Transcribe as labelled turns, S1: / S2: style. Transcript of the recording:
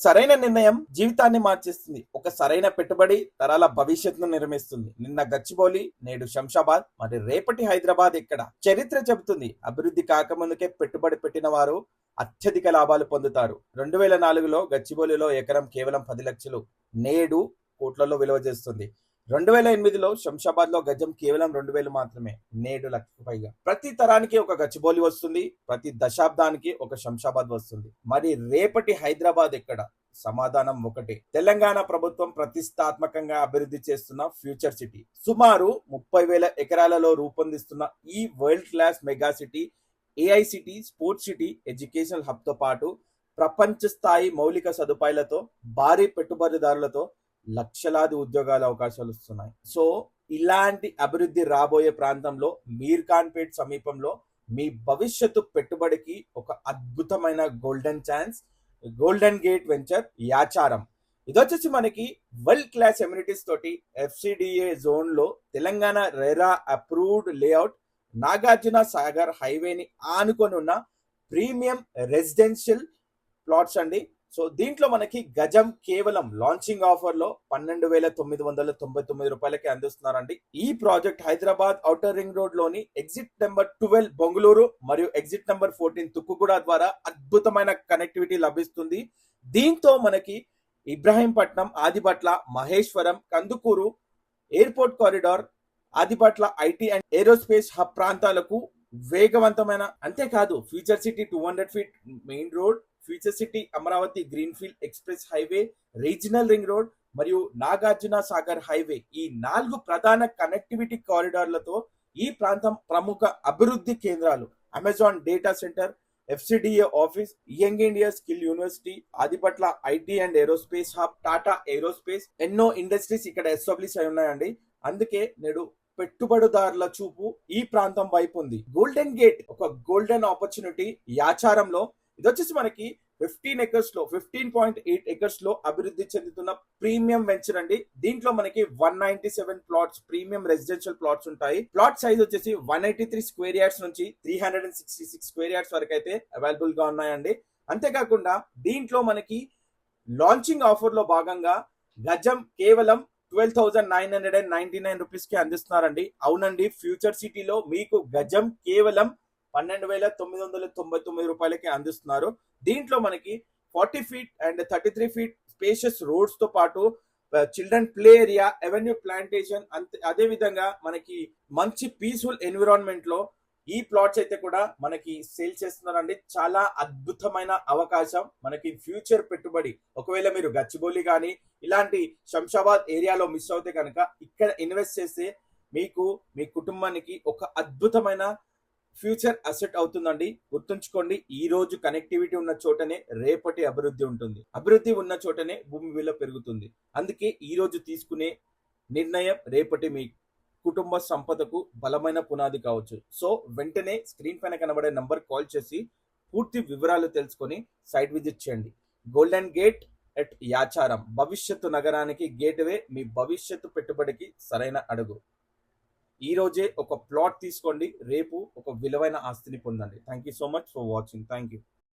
S1: సరైన నిర్ణయం జీవితాన్ని మార్చేస్తుంది. ఒక సరైన పెట్టుబడి తరాల భవిష్యత్తును నిర్మిస్తుంది. నిన్న గచ్చిబౌలి, నేడు శంషాబాద్, మరి రేపటి హైదరాబాద్ ఎక్కడ? చరిత్ర చెబుతుంది అభివృద్ధి కాకముందుకే పెట్టుబడి పెట్టిన వారు అత్యధిక లాభాలు పొందుతారు. 2004లో గచ్చిబౌలిలో ఎకరం కేవలం 10 లక్షలు, నేడు కోట్లలో విలువ చేస్తుంది. 2008లో శంషాబాద్ లో గజం కేవలం 2000 మాత్రమే, నేడు లక్షకు పైగా. ప్రతి తరానికి ఒక గచ్చిబౌలి వస్తుంది, ప్రతి దశాబ్దానికి ఒక శంషాబాద్ వస్తుంది. మరి రేపటి హైదరాబాద్ ఎక్కడ? సమాధానం ఒకటే, తెలంగాణ ప్రభుత్వం ప్రతిష్టాత్మకంగా అభివృద్ధి చేస్తున్న ఫ్యూచర్ సిటీ. సుమారు 30,000 ఎకరాలలో రూపొందిస్తున్న ఈ world class mega city AI city, sports city, educational hub తో పాటు ప్రపంచ స్థాయి మౌలిక సదుపాయాలతో, భారీ పెట్టుబడిదారులతో లక్షలాది ఉద్యోగాల అవకాశాలు వస్తున్నాయి. సో ఇలాంటి అభివృద్ధి రాబోయే ప్రాంతంలో మీర్ఖాన్పేట్ సమీపంలో మీ భవిష్యత్తు పెట్టుబడికి ఒక అద్భుతమైన golden chance. Golden gate venture Yacharam. ఇది వచ్చేసి మనకి వరల్డ్ క్లాస్ ఎమ్యూనిటీస్ తోటి FCDA జోన్ లో Telangana RERA approved layout, Nagarjuna Sagar హైవేని ఆనుకొని ఉన్న ప్రీమియం రెసిడెన్షియల్ ప్లాట్స్ అండి. సో దీంట్లో మనకి గజం కేవలం లాంచింగ్ ఆఫర్ లో 12,999 రూపాయలకి అందిస్తున్నారండి. ఈ project Hyderabad outer ring road లోని ఎగ్జిట్ నెంబర్ 12 బొంగళూరు మరియు ఎగ్జిట్ నెంబర్ 14 తుక్కుగూడ ద్వారా అద్భుతమైన కనెక్టివిటీ లభిస్తుంది. దీంతో మనకి Ibrahimpatnam, Adibatla, Maheshwaram, Kandukur airport corridor, Adibatla IT and aerospace hub ప్రాంతాలకు వేగవంతమైన, అంతేకాదు future city 200 feet main road, future city Amaravati greenfield express highway, regional ring road మరియు నాగార్జున సాగర్ హైవే, ఈ 4 ప్రధాన కనెక్టివిటీ కారిడార్లతో ఈ ప్రాంతం ప్రముఖ అభివృద్ధి కేంద్రాలు. Amazon data centre, FCDA office, young India skill university, Adibatla IT and aerospace hub, Tata aerospace, ఎన్నో ఇండస్ట్రీస్ ఇక్కడ ఎస్టాబ్లిష్ అయి ఉన్నాయండి. అందుకే నేడు పెట్టుబడిదారుల చూపు ఈ ప్రాంతం వైపు ఉంది. గోల్డెన్ గేట్ ఒక గోల్డెన్ ఆపర్చునిటీ యాచారంలో. ఇది వచ్చేసి మనకి 15.8 ఎకర్స్ లో అభివృద్ధి చెందుతున్న ప్రీమియం వెంచర్ అండి. దీంట్లో మనకి 197 ప్లాట్స్, ప్రీమియం రెసిడెన్షియల్ ప్లాట్స్ ఉంటాయి. ప్లాట్ సైజ్ వచ్చేసి 183 స్క్వేర్ యార్డ్స్ నుంచి 366 స్క్వేర్ యార్డ్స్ వరకు అయితే అవైలబుల్ గా ఉన్నాయండి. అంతేకాకుండా దీంట్లో మనకి లాంచింగ్ ఆఫర్ లో భాగంగా గజం కేవలం 12,999 రూపీస్ కి అందిస్తున్నారండి. అవునండి, ఫ్యూచర్ సిటీలో మీకు గజం కేవలం 12,999 రూపాయలకి అందిస్తున్నారు. దీంట్లో మనకి 40 feet and 33 feet spacious roads తో పాటు children play area, avenue plantation, అదే విధంగా మనకి మంచి పీస్ఫుల్ ఎన్విరాన్మెంట్ లో ఈ ప్లాట్స్ అయితే కూడా మనకి సేల్ చేస్తున్నారండి. చాలా అద్భుతమైన అవకాశం మనకి ఫ్యూచర్ పెట్టుబడి. ఒకవేళ మీరు గచ్చిబౌలి కానీ ఇలాంటి శంషాబాద్ ఏరియాలో మిస్ అవుతే కనుక ఇక్కడ ఇన్వెస్ట్ చేస్తే మీకు, మీ కుటుంబానికి ఒక అద్భుతమైన ఫ్యూచర్ అసెట్ అవుతుందండి. గుర్తుంచుకోండి, ఈ రోజు కనెక్టివిటీ ఉన్న చోటనే రేపటి అభివృద్ధి ఉంటుంది. అభివృద్ధి ఉన్న చోటనే భూమి విలువ పెరుగుతుంది. అందుకే ఈ రోజు తీసుకునే నిర్ణయం రేపటి మీ కుటుంబ సంపదకు బలమైన పునాది కావచ్చు. సో వెంటనే స్క్రీన్ పైన కనబడే నంబర్ కాల్ చేసి పూర్తి వివరాలు తెలుసుకొని సైట్ విజిట్ చేయండి. గోల్డెన్ గేట్ ఎట్ యాచారం, భవిష్యత్తు నగరానికి గేట్వే, మీ భవిష్యత్తు పెట్టుబడికి సరైన అడుగు. ఈ రోజే ఒక ప్లాట్ తీసుకోండి, రేపు ఒక విలువైన ఆస్తిని పొందండి. Thank you so much for watching. Thank you.